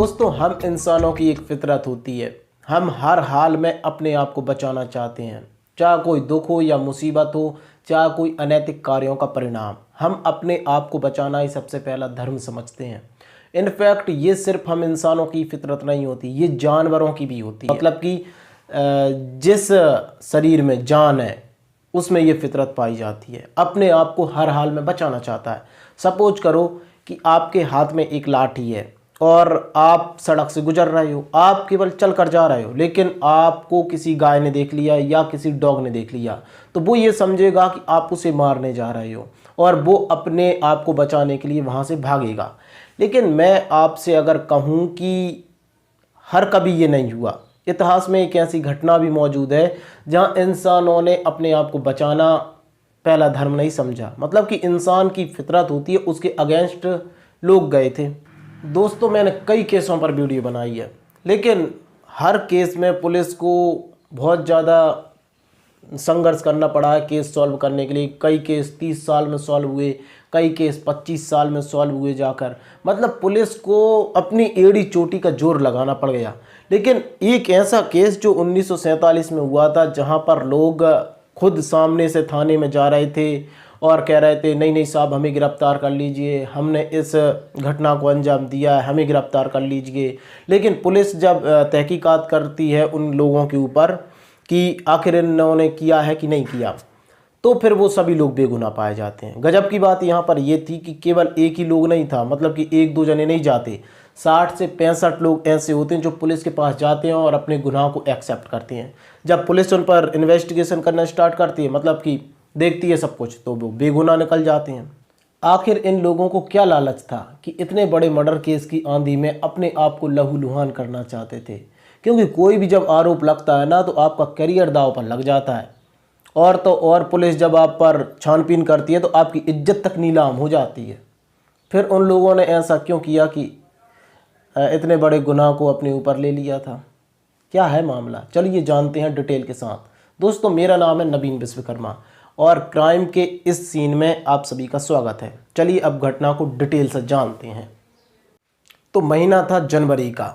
दोस्तों, हम इंसानों की एक फितरत होती है। हम हर हाल में अपने आप को बचाना चाहते हैं, चाहे कोई दुख हो या मुसीबत हो, चाहे कोई अनैतिक कार्यों का परिणाम। हम अपने आप को बचाना ही सबसे पहला धर्म समझते हैं। इनफैक्ट ये सिर्फ हम इंसानों की फितरत नहीं होती, ये जानवरों की भी होती है। मतलब कि जिस शरीर में जान है उसमें ये फितरत पाई जाती है। अपने आप को हर हाल में बचाना चाहता है। सपोज करो कि आपके हाथ में एक लाठी है और आप सड़क से गुजर रहे हो, आप केवल चल कर जा रहे हो, लेकिन आपको किसी गाय ने देख लिया या किसी डॉग ने देख लिया, तो वो ये समझेगा कि आप उसे मारने जा रहे हो और वो अपने आप को बचाने के लिए वहाँ से भागेगा। लेकिन मैं आपसे अगर कहूँ कि हर कभी ये नहीं हुआ। इतिहास में एक ऐसी घटना भी मौजूद है जहाँ इंसानों ने अपने आप को बचाना पहला धर्म नहीं समझा। मतलब कि इंसान की फितरत होती है, उसके अगेंस्ट लोग गए थे। दोस्तों, मैंने कई केसों पर वीडियो बनाई है, लेकिन हर केस में पुलिस को बहुत ज़्यादा संघर्ष करना पड़ा है केस सॉल्व करने के लिए। कई केस 30 साल में सॉल्व हुए, कई केस 25 साल में सॉल्व हुए जाकर। मतलब पुलिस को अपनी एड़ी चोटी का जोर लगाना पड़ गया। लेकिन एक ऐसा केस जो 1947 में हुआ था, जहां पर लोग खुद सामने से थाने में जा रहे थे और कह रहे थे नहीं नहीं साहब, हमें गिरफ्तार कर लीजिए, हमने इस घटना को अंजाम दिया है, हमें गिरफ्तार कर लीजिए। लेकिन पुलिस जब तहकीकात करती है उन लोगों के ऊपर कि आखिर इन्होंने किया है कि नहीं किया, तो फिर वो सभी लोग बेगुनाह पाए जाते हैं। गजब की बात यहाँ पर ये थी कि केवल एक ही लोग नहीं था, मतलब कि एक दो जने नहीं जाते, 60 से 65 लोग ऐसे होते हैं जो पुलिस के पास जाते हैं और अपने गुनाह को एक्सेप्ट करते हैं। जब पुलिस उन पर इन्वेस्टिगेशन करना स्टार्ट करती है, मतलब कि देखती है सब कुछ, तो वो बेगुनाह निकल जाते हैं। आखिर इन लोगों को क्या लालच था कि इतने बड़े मर्डर केस की आंधी में अपने आप को लहूलुहान करना चाहते थे? क्योंकि कोई भी जब आरोप लगता है ना, तो आपका करियर दांव पर लग जाता है। और तो और पुलिस जब आप पर छानबीन करती है तो आपकी इज्जत तक नीलाम हो जाती है। फिर उन लोगों ने ऐसा क्यों किया कि इतने बड़े गुनाह को अपने ऊपर ले लिया था? क्या है मामला, चलिए जानते हैं डिटेल के साथ। दोस्तों, मेरा नाम है नवीन विश्वकर्मा और क्राइम के इस सीन में आप सभी का स्वागत है। चलिए अब घटना को डिटेल से जानते हैं। तो महीना था जनवरी का,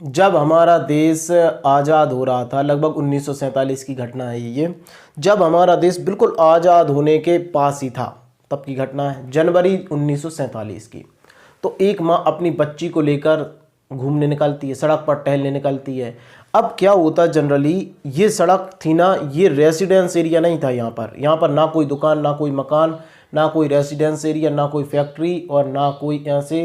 जब हमारा देश आज़ाद हो रहा था। लगभग 1947 की घटना है ये, जब हमारा देश बिल्कुल आज़ाद होने के पास ही था, तब की घटना है, जनवरी 1947 की। तो एक माँ अपनी बच्ची को लेकर घूमने निकलती है, सड़क पर टहलने निकलती है। अब क्या होता, जनरली ये सड़क थी ना, ये रेसिडेंस एरिया नहीं था। यहाँ पर ना कोई दुकान, ना कोई मकान, ना कोई रेसिडेंस एरिया, ना कोई फैक्ट्री और ना कोई ऐसे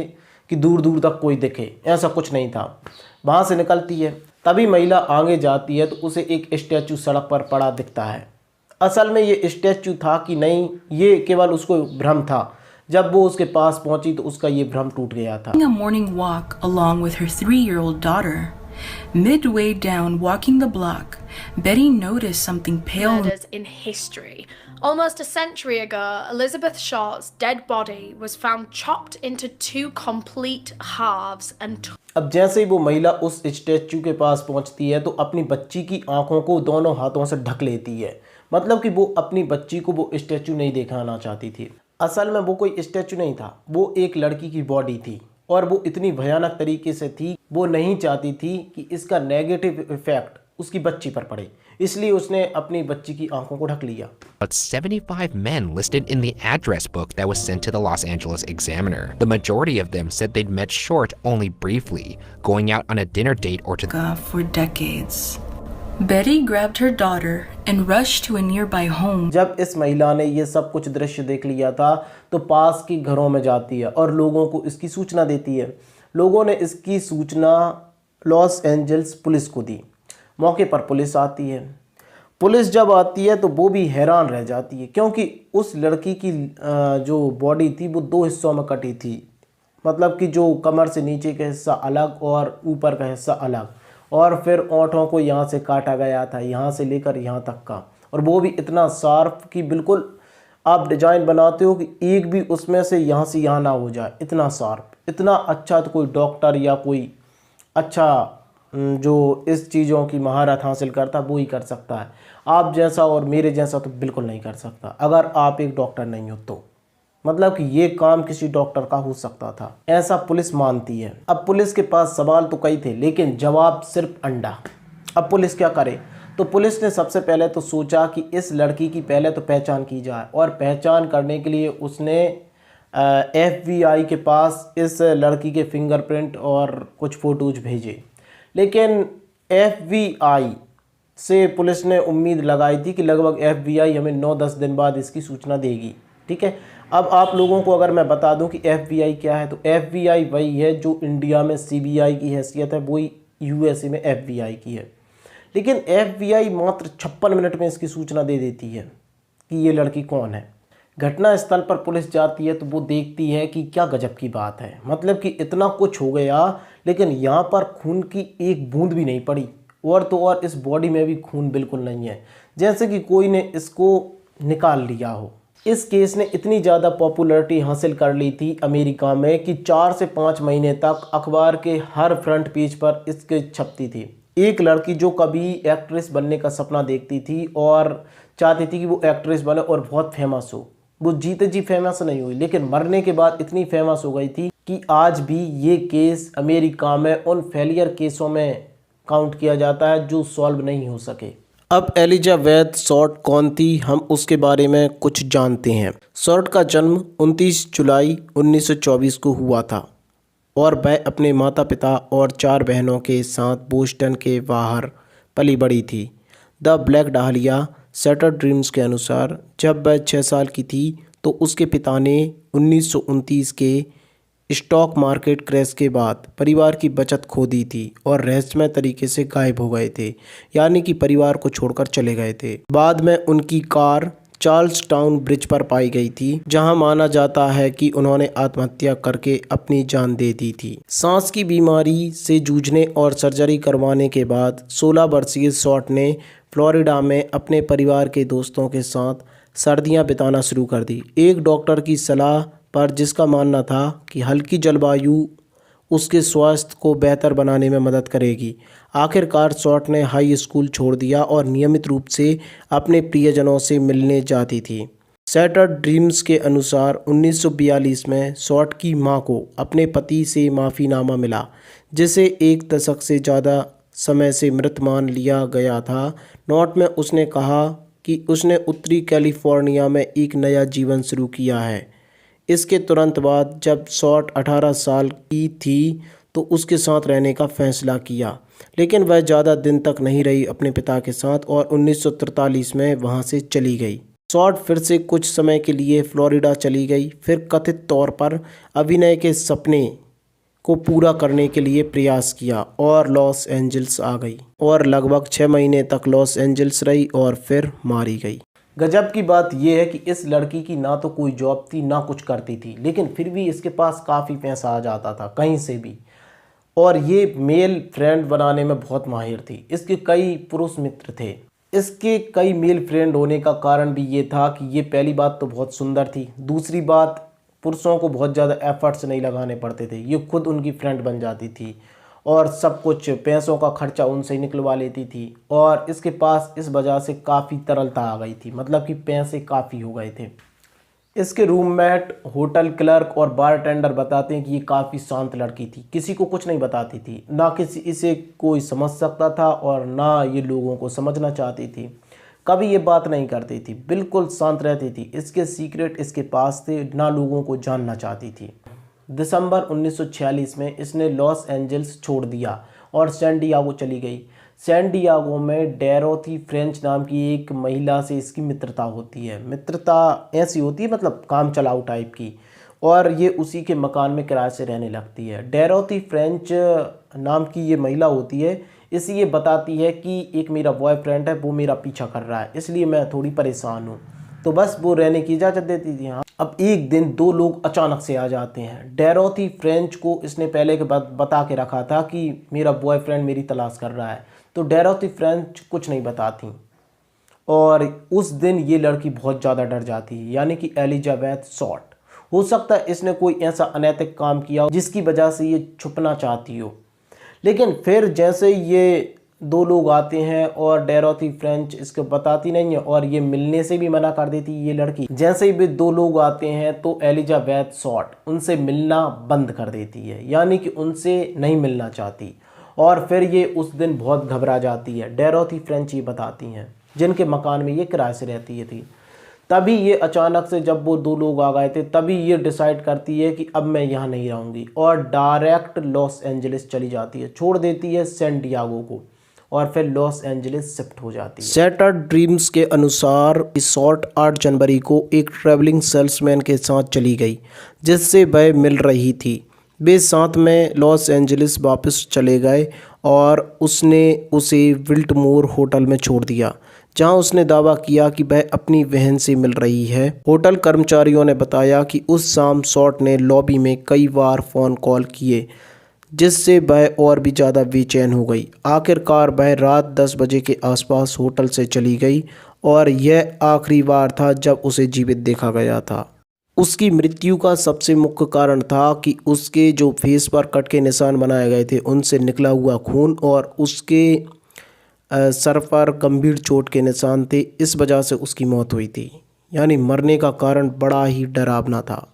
कि दूर दूर तक कोई दिखे, ऐसा कुछ नहीं था। वहाँ से निकलती है, तभी महिला आगे जाती है तो उसे एक स्टैचू सड़क पर पड़ा दिखता है। असल में ये स्टैचू था कि नहीं, ये केवल उसको भ्रम था। जब वो उसके पास पहुंची तो उसका ये भ्रम टूट गया था। A morning walk along with her 3-year-old daughter. Midway down walking the block, Betty noticed something pale. Murders in history. Almost a century ago, Elizabeth Short's dead body was found chopped into 2 complete halves and अब जैसे ही वो महिला उस statue के पास पहुंचती है तो अपनी बच्ची की आंखों को दोनों हाथों से ढक लेती है। मतलब कि वो अपनी बच्ची को वो स्टैचू नहीं दिखाना चाहती थी। असल में वो कोई स्टैचू नहीं था, वो एक लड़की की बॉडी थी और वो इतनी भयानक तरीके से थी, वो नहीं चाहती थी कि इसका नेगेटिव इफेक्ट उसकी बच्ची पर पड़े, इसलिए उसने अपनी बच्ची की आंखों को ढक लिया। About 75 men listed in the address book that was sent to the Los Angeles Examiner. The majority of them said they'd met Short only briefly, going out on a dinner date or to For decades. Betty grabbed her daughter and rushed to a nearby home. जब इस महिला ने ये सब कुछ दृश्य देख लिया था तो पास के घरों में जाती है और लोगों को इसकी सूचना देती है। लोगों ने इसकी सूचना लॉस एंजल्स पुलिस को दी। मौके पर पुलिस आती है। पुलिस जब आती है तो वो भी हैरान रह जाती है, क्योंकि उस लड़की की जो बॉडी थी वो 2 हिस्सों में कटी थी। मतलब कि जो कमर से नीचे का हिस्सा अलग और ऊपर का हिस्सा अलग, और फिर ओंठों को यहाँ से काटा गया था, यहाँ से लेकर यहाँ तक का, और वो भी इतना शार्प कि बिल्कुल आप डिजाइन बनाते हो कि एक भी उसमें से यहाँ ना हो जाए, इतना शार्प, इतना अच्छा। तो कोई डॉक्टर या कोई अच्छा जो इस चीज़ों की महारत हासिल करता वो ही कर सकता है। आप जैसा और मेरे जैसा तो बिल्कुल नहीं कर सकता, अगर आप एक डॉक्टर नहीं हो तो। मतलब कि ये काम किसी डॉक्टर का हो सकता था, ऐसा पुलिस मानती है। अब पुलिस के पास सवाल तो कई थे लेकिन जवाब सिर्फ अंडा। अब पुलिस क्या करे? तो पुलिस ने सबसे पहले तो सोचा कि इस लड़की की पहले तो पहचान की जाए, और पहचान करने के लिए उसने FBI के पास इस लड़की के फिंगरप्रिंट और कुछ फ़ोटोज़ भेजे। लेकिन FBI से पुलिस ने उम्मीद लगाई थी कि लगभग FBI हमें 9-10 दिन बाद इसकी सूचना देगी। ठीक है, अब आप लोगों को अगर मैं बता दूं कि FBI क्या है, तो FBI वही है जो इंडिया में CBI की हैसियत है, वही USA में FBI की है। लेकिन FBI मात्र 56 मिनट में इसकी सूचना दे देती है कि ये लड़की कौन है। घटना स्थल पर पुलिस जाती है तो वो देखती है कि क्या गजब की बात है, मतलब कि इतना कुछ हो गया लेकिन यहाँ पर खून की एक बूंद भी नहीं पड़ी, और तो और इस बॉडी में भी खून बिल्कुल नहीं है, जैसे कि कोई ने इसको निकाल लिया हो। इस केस ने इतनी ज़्यादा पॉपुलैरिटी हासिल कर ली थी अमेरिका में कि 4 से 5 महीने तक अखबार के हर फ्रंट पेज पर इसके छपती थी। एक लड़की जो कभी एक्ट्रेस बनने का सपना देखती थी और चाहती थी कि वो एक्ट्रेस बने और बहुत फेमस हो, वो जीते जी फेमस नहीं हुई, लेकिन मरने के बाद इतनी फेमस हो गई थी कि आज भी ये केस अमेरिका में उन फेलियर केसों में काउंट किया जाता है जो सॉल्व नहीं हो सके। अब एलिजाबेथ शॉर्ट कौन थी, हम उसके बारे में कुछ जानते हैं। शॉर्ट का जन्म 29 जुलाई 1924 को हुआ था और वह अपने माता पिता और 4 बहनों के साथ बोस्टन के बाहर पली बड़ी थी। The black dahlia shattered dreams के अनुसार जब वह 6 साल की थी तो उसके पिता ने 1929 के स्टॉक मार्केट क्रैश के बाद परिवार की बचत खो दी थी और रहस्यमय तरीके से गायब हो गए थे, यानी कि परिवार को छोड़कर चले गए थे। बाद में उनकी कार चार्ल्स टाउन ब्रिज पर पाई गई थी, जहां माना जाता है कि उन्होंने आत्महत्या करके अपनी जान दे दी थी। सांस की बीमारी से जूझने और सर्जरी करवाने के बाद 16 वर्षीय शॉर्ट ने फ्लोरिडा में अपने परिवार के दोस्तों के साथ सर्दियां बिताना शुरू कर दी, एक डॉक्टर की सलाह पर जिसका मानना था कि हल्की जलवायु उसके स्वास्थ्य को बेहतर बनाने में मदद करेगी। आखिरकार शॉर्ट ने हाई स्कूल छोड़ दिया और नियमित रूप से अपने प्रियजनों से मिलने जाती थी। शटर्ड ड्रीम्स के अनुसार 1942 में शॉर्ट की मां को अपने पति से माफ़ीनामा मिला, जिसे 1 दशक से ज़्यादा समय से मृत मान लिया गया था। नोट में उसने कहा कि उसने उत्तरी कैलिफोर्निया में एक नया जीवन शुरू किया है। इसके तुरंत बाद जब शॉर्ट 18 साल की थी तो उसके साथ रहने का फैसला किया, लेकिन वह ज़्यादा दिन तक नहीं रही अपने पिता के साथ और 1943 में वहां से चली गई। शॉर्ट फिर से कुछ समय के लिए फ्लोरिडा चली गई, फिर कथित तौर पर अभिनय के सपने को पूरा करने के लिए प्रयास किया और लॉस एंजल्स आ गई और लगभग 6 महीने तक लॉस एंजल्स रही और फिर मारी गई। गजब की बात यह है कि इस लड़की की ना तो कोई जॉब थी ना कुछ करती थी, लेकिन फिर भी इसके पास काफ़ी पैसा आ जाता था कहीं से भी, और ये मेल फ्रेंड बनाने में बहुत माहिर थी। इसके कई पुरुष मित्र थे। इसके कई मेल फ्रेंड होने का कारण भी ये था कि ये पहली बात तो बहुत सुंदर थी, दूसरी बात पुरुषों को बहुत ज़्यादा एफर्ट्स नहीं लगाने पड़ते थे, ये खुद उनकी फ्रेंड बन जाती थी और सब कुछ पैसों का खर्चा उनसे ही निकलवा लेती थी, और इसके पास इस वजह से काफ़ी तरलता आ गई थी, मतलब कि पैसे काफ़ी हो गए थे। इसके रूममेट, होटल क्लर्क और बारटेंडर बताते हैं कि ये काफ़ी शांत लड़की थी, किसी को कुछ नहीं बताती थी, ना किसी इसे कोई समझ सकता था और ना ये लोगों को समझना चाहती थी, कभी ये बात नहीं करती थी, बिल्कुल शांत रहती थी। इसके सीक्रेट इसके पास थे, ना लोगों को जानना चाहती थी। दिसंबर 1946 में इसने लॉस एंजल्स छोड़ दिया और सैन डियागो चली गई। सैन डियागो में डोरोथी फ्रेंच नाम की एक महिला से इसकी मित्रता होती है। मित्रता ऐसी होती है मतलब काम चलाऊ टाइप की, और ये उसी के मकान में किराए से रहने लगती है। डोरोथी फ्रेंच नाम की ये महिला होती है, इसे ये बताती है कि एक मेरा बॉयफ्रेंड है, वो मेरा पीछा कर रहा है, इसलिए मैं थोड़ी परेशान हूँ, तो बस वो रहने की इजाज़त देती थी। हाँ, अब एक दिन 2 लोग अचानक से आ जाते हैं। डोरोथी फ्रेंच को इसने पहले के बाद बता के रखा था कि मेरा बॉयफ्रेंड मेरी तलाश कर रहा है, तो डोरोथी फ्रेंच कुछ नहीं बताती, और उस दिन ये लड़की बहुत ज़्यादा डर जाती है, यानी कि एलिजाबेथ शॉर्ट। हो सकता है इसने कोई ऐसा अनैतिक काम किया हो जिसकी वजह से ये छुपना चाहती हो, लेकिन फिर जैसे ये दो लोग आते हैं और डेरोथी फ्रेंच इसको बताती नहीं है और ये मिलने से भी मना कर देती है ये लड़की। जैसे ही भी दो लोग आते हैं तो एलिजाबेथ शॉर्ट उनसे मिलना बंद कर देती है, यानी कि उनसे नहीं मिलना चाहती। और फिर ये उस दिन बहुत घबरा जाती है। डेरोथी फ्रेंच ये बताती हैं जिनके मकान में ये किराए से रहती थी। तभी ये अचानक से जब वो दो लोग आ गए थे तभी ये डिसाइड करती है कि अब मैं यहाँ नहीं रहूँगी और डायरेक्ट लॉस एंजलिस चली जाती है, छोड़ देती है सैन डिएगो को और फिर लॉस एंजलिस शिफ्ट हो जाती है। शैटर्ड ड्रीम्स के अनुसार शॉर्ट 8 जनवरी को एक ट्रैवलिंग सेल्समैन के साथ चली गई जिससे वह मिल रही थी। वे साथ में लॉस एंजलिस वापस चले गए और उसने उसे विल्टमोर होटल में छोड़ दिया जहां उसने दावा किया कि वह अपनी बहन से मिल रही है। होटल कर्मचारियों ने बताया कि उस शाम शॉर्ट ने लॉबी में कई बार फ़ोन कॉल किए जिससे वह और भी ज़्यादा बेचैन हो गई। आखिरकार वह रात 10 बजे के आसपास होटल से चली गई और यह आखिरी बार था जब उसे जीवित देखा गया था। उसकी मृत्यु का सबसे मुख्य कारण था कि उसके जो फेस पर कट के निशान बनाए गए थे उनसे निकला हुआ खून और उसके सर पर गंभीर चोट के निशान थे। इस वजह से उसकी मौत हुई थी, यानी मरने का कारण बड़ा ही डरावना था।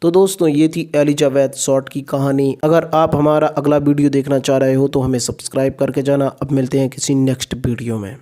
तो दोस्तों ये थी एलिजाबेथ शॉर्ट की कहानी। अगर आप हमारा अगला वीडियो देखना चाह रहे हो तो हमें सब्सक्राइब करके जाना। अब मिलते हैं किसी नेक्स्ट वीडियो में।